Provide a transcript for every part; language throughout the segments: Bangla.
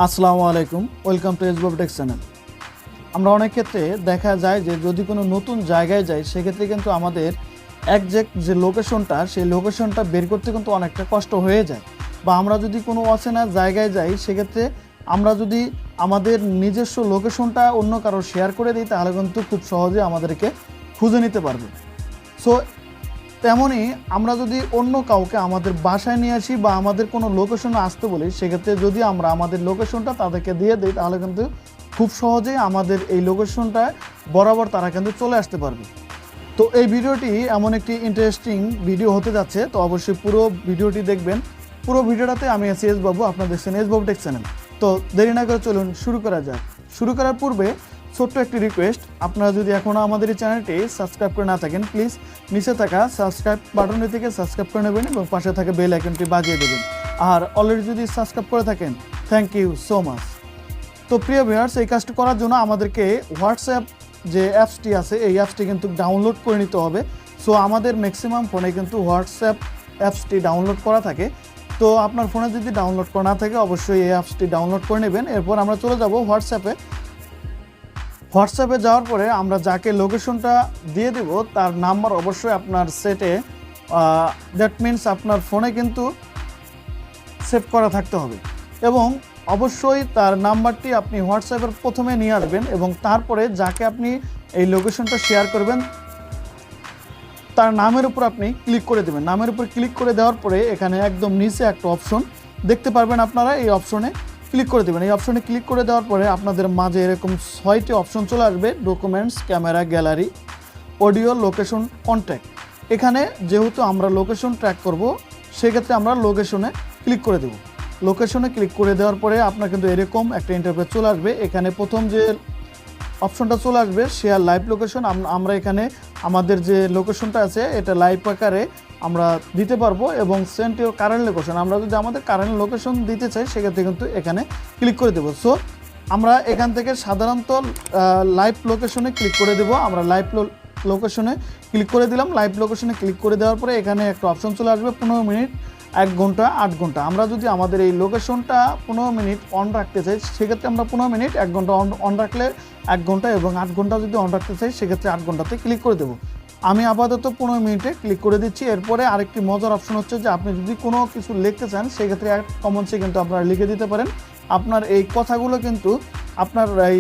আসসালামু আলাইকুম, welcome to S.babu take channel. আমরা অনেক ক্ষেত্রে দেখা যায় যে যদি কোনো নতুন জায়গায় যাই সেক্ষেত্রে কিন্তু আমাদের একজ্যাক্ট যে লোকেশনটা সেই লোকেশনটা বের করতে কিন্তু অনেকটা কষ্ট হয়ে যায়। বা আমরা যদি কোনো অচেনা জায়গায় যাই সেক্ষেত্রে আমরা যদি আমাদের নিজস্ব লোকেশনটা অন্য কারো শেয়ার করে দিই তাহলে কিন্তু খুব সহজে আমাদেরকে খুঁজে নিতে পারবে। সো তেমনই আমরা যদি অন্য কাউকে আমাদের বাসায় নিয়ে আসি বা আমাদের কোনো লোকেশনে আসতে বলি সেক্ষেত্রে যদি আমরা আমাদের লোকেশনটা তাদেরকে দিয়ে দিই তাহলে কিন্তু খুব সহজেই আমাদের এই লোকেশনটা বরাবর তারা কিন্তু চলে আসতে পারবে। তো এই ভিডিওটি এমন একটি ইন্টারেস্টিং ভিডিও হতে যাচ্ছে, তো অবশ্যই পুরো ভিডিওটি দেখবেন। পুরো ভিডিওটাতে আমি আছি S.babu, আপনারা দেখছেন S.babu টেক চ্যানেল। তো দেরি না করে চলুন শুরু করা যাক। শুরু করার পূর্বে ছোট্ট একটি রিকোয়েস্ট, আপনারা যদি এখনও আমাদের এই চ্যানেলটি সাবস্ক্রাইব করে না থাকেন প্লিজ নিচে থাকা সাবস্ক্রাইব বাটনটি থেকে সাবস্ক্রাইব করে নেবেন এবং পাশে থাকা বেল আইকনটি বাজিয়ে দেবেন। আর অলরেডি যদি সাবস্ক্রাইব করে থাকেন থ্যাংক ইউ সো মাচ। তো প্রিয় ভিউয়ার্স, এই কাজটি করার জন্য আমাদেরকে হোয়াটসঅ্যাপ যে অ্যাপসটি আছে এই অ্যাপসটি কিন্তু ডাউনলোড করে নিতে হবে। সো আমাদের ম্যাক্সিমাম ফোনে কিন্তু হোয়াটসঅ্যাপ অ্যাপসটি ডাউনলোড করা থাকে। তো আপনার ফোনে যদি ডাউনলোড করা না থাকে অবশ্যই এই অ্যাপসটি ডাউনলোড করে নেবেন। এরপর আমরা চলে যাব হোয়াটসঅ্যাপে যাওয়ার পরে আমরা যাকে লোকেশনটা দিয়ে দেব তার নাম্বার অবশ্যই আপনার সেটে দ্যাট মিনস আপনার ফোনে কিন্তু সেভ করা থাকতে হবে এবং অবশ্যই তার নাম্বারটি আপনি হোয়াটসঅ্যাপের প্রথমে নিয়ে আসবেন এবং তারপরে যাকে আপনি এই লোকেশনটা শেয়ার করবেন তার নামের উপর আপনি ক্লিক করে দেবেন। নামের উপর ক্লিক করে দেওয়ার পরে এখানে একদম নিচে একটা অপশন দেখতে পারবেন, আপনারা এই অপশনে ক্লিক করে দেবেন। এই অপশনে ক্লিক করে দেওয়ার পরে আপনাদের মাঝে এরকম 6টি অপশন চলে আসবে: documents, camera, gallery, audio, location, contact. এখানে যেহেতু আমরা লোকেশন ট্র্যাক করব সেক্ষেত্রে আমরা লোকেশনে ক্লিক করে দেব। লোকেশনে ক্লিক করে দেওয়ার পরে আপনার কিন্তু এরকম একটা ইন্টারফেস চলে আসবে। এখানে প্রথম যে অপশনটা চলে আসবে শেয়ার লাইভ লোকেশন। আমরা এখানে আমাদের যে লোকেশনটা আছে এটা লাইভ আকারে আমরা দিতে পারবো এবং সেন্ড ইউর কারেন্ট লোকেশন, আমরা যদি আমাদের কারেন্ট লোকেশন দিতে চাই সেক্ষেত্রে কিন্তু এখানে ক্লিক করে দেবো। সো আমরা এখান থেকে সাধারণত লাইভ লোকেশনে ক্লিক করে দেবো। আমরা লাইভ লোকেশনে ক্লিক করে দিলাম। লাইভ লোকেশনে ক্লিক করে দেওয়ার পরে এখানে একটা অপশন চলে আসবে 15 মিনিট, 1 ঘন্টা, 8 ঘন্টা। আমরা যদি আমাদের এই লোকেশনটা 15 মিনিট অন রাখতে চাই সেক্ষেত্রে আমরা 15 মিনিট, 1 ঘন্টা অন রাখলে 1 ঘন্টা এবং 8 ঘন্টা যদি অন রাখতে চাই সেক্ষেত্রে 8 ঘন্টাতে ক্লিক করে দেবো। আমি আপাতত 15 মিনিটে ক্লিক করে দিচ্ছি। এরপরে আরেকটি মজার অপশন হচ্ছে যে আপনি যদি কোনো কিছু লিখতে চান সেক্ষেত্রে কমেন্টসে কিন্তু আপনারা লিখে দিতে পারেন। আপনার এই কথাগুলো কিন্তু আপনার এই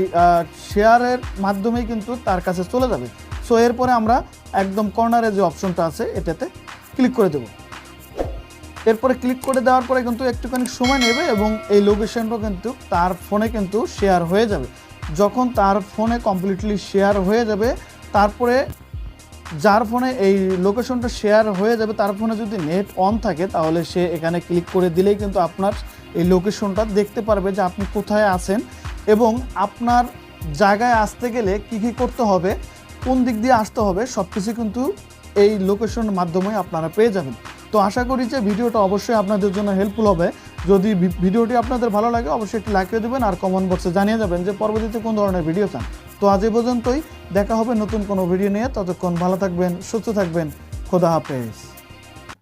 শেয়ারের মাধ্যমেই কিন্তু তার কাছে চলে যাবে। সো এরপরে আমরা একদম কর্নারে যে অপশনটা আছে এটাতে ক্লিক করে দেবো। এরপরে ক্লিক করে দেওয়ার পরে কিন্তু একটুখানি সময় নেবে এবং এই লোকেশনটা কিন্তু তার ফোনে কিন্তু শেয়ার হয়ে যাবে। যখন তার ফোনে কমপ্লিটলি শেয়ার হয়ে যাবে তারপরে যার ফোনে এই লোকেশনটা শেয়ার হয়ে যাবে তার ফোনে যদি নেট অন থাকে তাহলে সে এখানে ক্লিক করে দিলেই কিন্তু আপনার এই লোকেশনটা দেখতে পারবে যে আপনি কোথায় আছেন এবং আপনার জায়গায় আসতে গেলে কী কী করতে হবে, কোন দিক দিয়ে আসতে হবে সব কিছু কিন্তু এই লোকেশনের মাধ্যমে আপনারা পেয়ে যাবেন। তো আশা করি যে ভিডিওটা অবশ্যই আপনাদের জন্য হেল্পফুল হবে। যদি ভিডিওটি আপনাদের ভালো লাগে অবশ্যই একটি লাইক করে দেবেন আর কমেন্ট বক্সে জানিয়ে যাবেন যে পরবর্তীতে কোন ধরনের ভিডিও চান। তো আজ এই পর্যন্তই, দেখা হবে নতুন কোনো ভিডিও নিয়ে। ততক্ষণ ভালো থাকবেন, সুস্থ থাকবেন, খোদা হাফেজ।